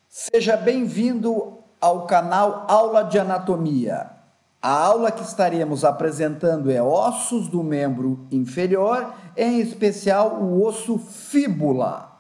Seja bem-vindo ao canal Aula de Anatomia. A aula que estaremos apresentando é ossos do membro inferior, em especial o osso fíbula.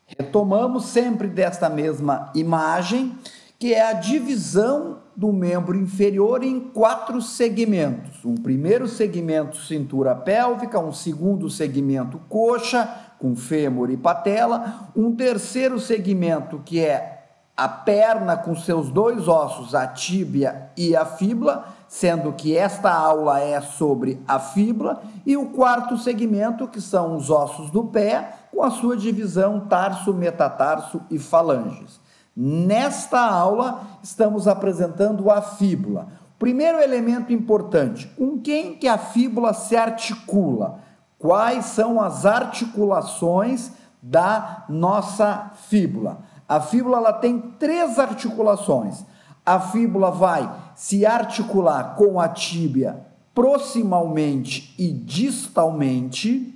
Retomamos sempre desta mesma imagem, que é a divisão do membro inferior em 4 segmentos. Um primeiro segmento, cintura pélvica, um segundo segmento, coxa, com fêmur e patela, um terceiro segmento, que é a perna com seus 2 ossos, a tíbia e a fíbula, sendo que esta aula é sobre a fíbula, e o quarto segmento, que são os ossos do pé, com a sua divisão tarso, metatarso e falanges. Nesta aula, estamos apresentando a fíbula. Primeiro elemento importante, com quem que a fíbula se articula? Quais são as articulações da nossa fíbula? A fíbula ela tem 3 articulações. A fíbula vai se articular com a tíbia proximalmente e distalmente,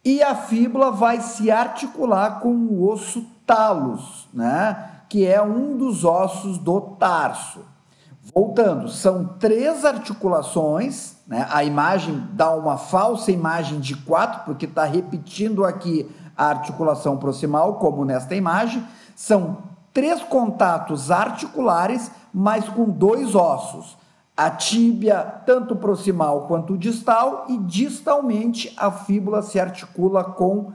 e a fíbula vai se articular com o osso talos, né? Que é um dos ossos do tarso. Voltando, são 3 articulações, né? A imagem dá uma falsa imagem de 4, porque está repetindo aqui a articulação proximal, como nesta imagem. São 3 contatos articulares, mas com 2 ossos. A tíbia, tanto proximal quanto distal, e distalmente a fíbula se articula com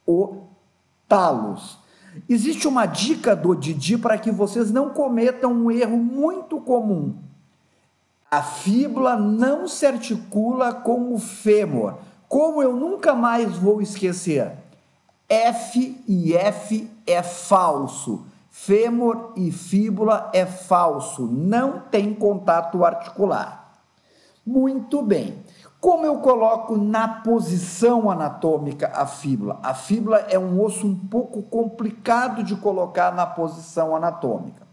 o talos. Existe uma dica do Didi para que vocês não cometam um erro muito comum. A fíbula não se articula com o fêmur. Como eu nunca mais vou esquecer, F e F é falso. Fêmur e fíbula é falso. Não tem contato articular. Muito bem. Como eu coloco na posição anatômica a fíbula? A fíbula é um osso um pouco complicado de colocar na posição anatômica.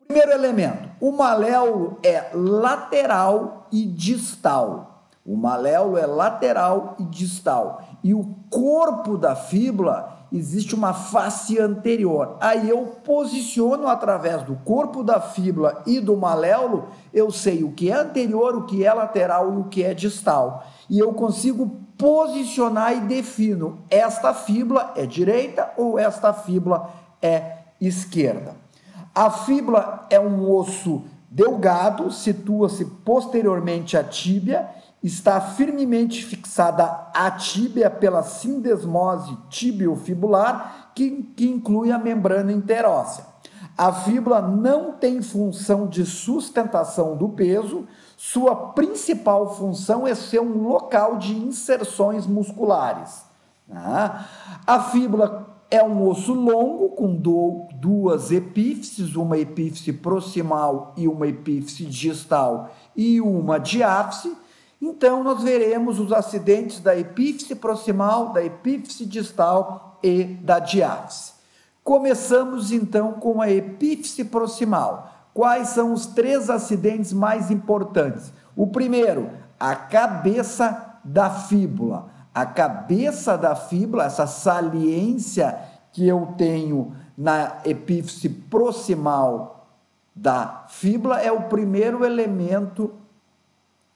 Primeiro elemento, o maléolo é lateral e distal. O maléolo é lateral e distal. E o corpo da fíbula, existe uma face anterior. Aí eu posiciono através do corpo da fíbula e do maléolo, eu sei o que é anterior, o que é lateral e o que é distal. E eu consigo posicionar e defino, esta fíbula é direita ou esta fíbula é esquerda. A fíbula é um osso delgado, situa-se posteriormente à tíbia, está firmemente fixada à tíbia pela sindesmose tibiofibular, que inclui a membrana interóssea. A fíbula não tem função de sustentação do peso, sua principal função é ser um local de inserções musculares. A fíbula é um osso longo, com 2 epífises, uma epífise proximal e uma epífise distal e uma diáfise. Então, nós veremos os acidentes da epífise proximal, da epífise distal e da diáfise. Começamos, então, com a epífise proximal. Quais são os 3 acidentes mais importantes? O primeiro, a cabeça da fíbula. A cabeça da fíbula, essa saliência que eu tenho na epífise proximal da fíbula, é o primeiro elemento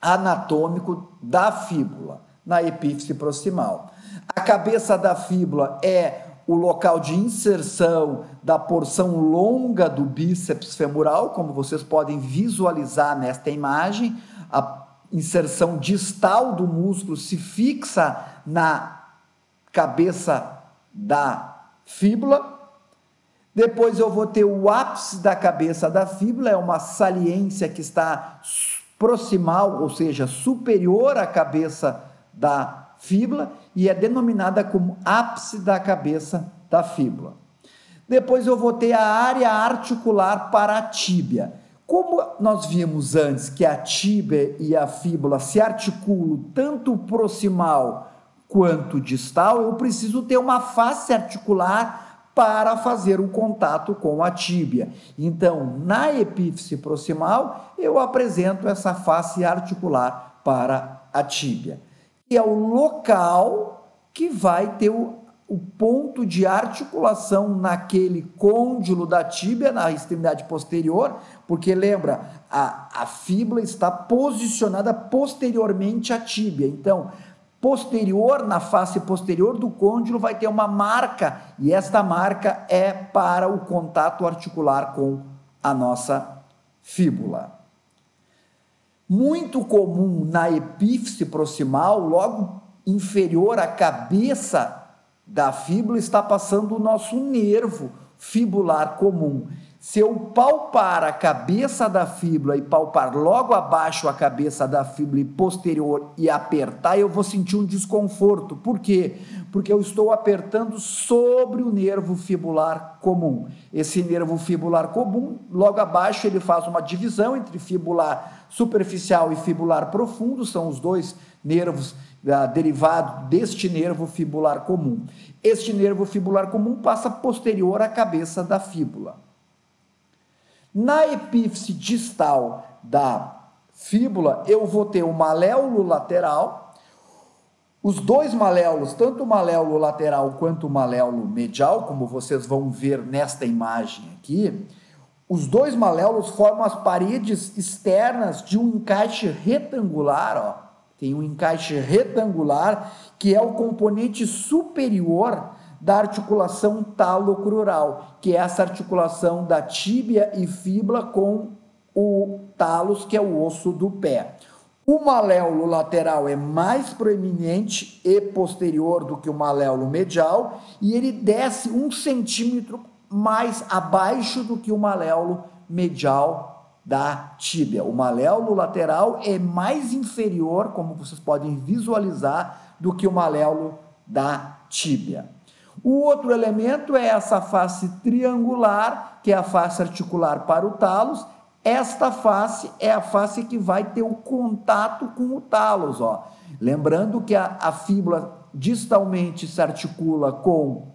anatômico da fíbula, na epífise proximal. A cabeça da fíbula é o local de inserção da porção longa do bíceps femoral, como vocês podem visualizar nesta imagem. A inserção distal do músculo se fixa na cabeça da fíbula. Depois eu vou ter o ápice da cabeça da fíbula, é uma saliência que está proximal, ou seja, superior à cabeça da fíbula, e é denominada como ápice da cabeça da fíbula. Depois eu vou ter a área articular para a tíbia. Como nós vimos antes que a tíbia e a fíbula se articulam tanto proximal quanto distal, eu preciso ter uma face articular para fazer o contato com a tíbia. Então, na epífise proximal, eu apresento essa face articular para a tíbia. E é o local que vai ter o ponto de articulação naquele côndilo da tíbia, na extremidade posterior, porque lembra, a fíbula está posicionada posteriormente à tíbia. Então, posterior, na face posterior do côndilo, vai ter uma marca, e esta marca é para o contato articular com a nossa fíbula. Muito comum na epífise proximal, logo inferior à cabeça da fíbula, está passando o nosso nervo fibular comum. Se eu palpar a cabeça da fíbula e palpar logo abaixo a cabeça da fíbula e posterior e apertar, eu vou sentir um desconforto. Por quê? Porque eu estou apertando sobre o nervo fibular comum. Esse nervo fibular comum, logo abaixo, ele faz uma divisão entre fibular superficial e fibular profundo, são os dois nervos derivados deste nervo fibular comum. Este nervo fibular comum passa posterior à cabeça da fíbula. Na epífise distal da fíbula, eu vou ter o maléolo lateral, os dois maléolos, tanto o maléolo lateral quanto o maléolo medial, como vocês vão ver nesta imagem aqui, os dois maléolos formam as paredes externas de um encaixe retangular, ó. Tem um encaixe retangular que é o componente superior da articulação talocrural, que é essa articulação da tíbia e fíbula com o talos, que é o osso do pé. O maléolo lateral é mais proeminente e posterior do que o maléolo medial, e ele desce 1 centímetro mais abaixo do que o maléolo medial da tíbia. O maléolo lateral é mais inferior, como vocês podem visualizar, do que o maléolo da tíbia. O outro elemento é essa face triangular, que é a face articular para o talos. Esta face é a face que vai ter o contato com o talos, ó. Lembrando que a fíbula distalmente se articula com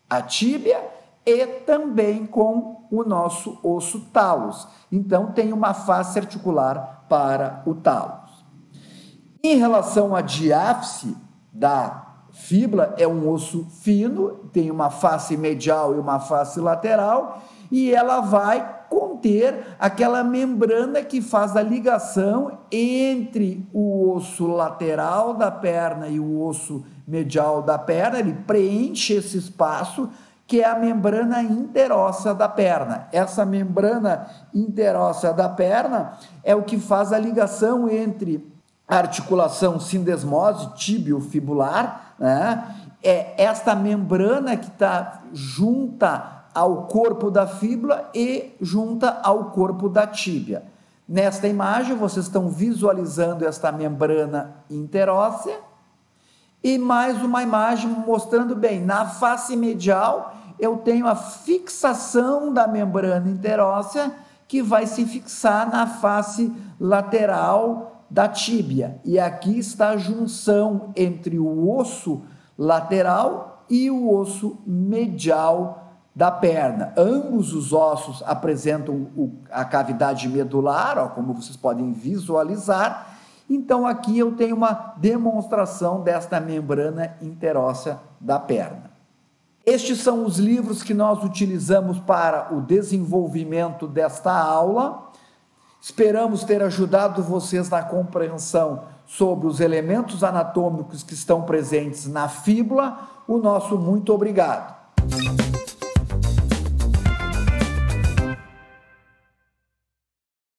a tíbia e também com o nosso osso talos. Então, tem uma face articular para o talos. Em relação à diáfise da fíbula, é um osso fino, tem uma face medial e uma face lateral, e ela vai conter aquela membrana que faz a ligação entre o osso lateral da perna e o osso medial da perna. Ele preenche esse espaço, que é a membrana interóssea da perna. Essa membrana interóssea da perna é o que faz a ligação entre a articulação sindesmose tíbio-fibular, né? É esta membrana que está junta ao corpo da fíbula e junta ao corpo da tíbia. Nesta imagem, vocês estão visualizando esta membrana interóssea, e mais uma imagem mostrando bem, na face medial, eu tenho a fixação da membrana interóssea, que vai se fixar na face lateral da tíbia. E aqui está a junção entre o osso lateral e o osso medial da perna. Ambos os ossos apresentam a cavidade medular, ó, como vocês podem visualizar. Então, aqui eu tenho uma demonstração desta membrana interóssea da perna. Estes são os livros que nós utilizamos para o desenvolvimento desta aula. Esperamos ter ajudado vocês na compreensão sobre os elementos anatômicos que estão presentes na fíbula. O nosso muito obrigado.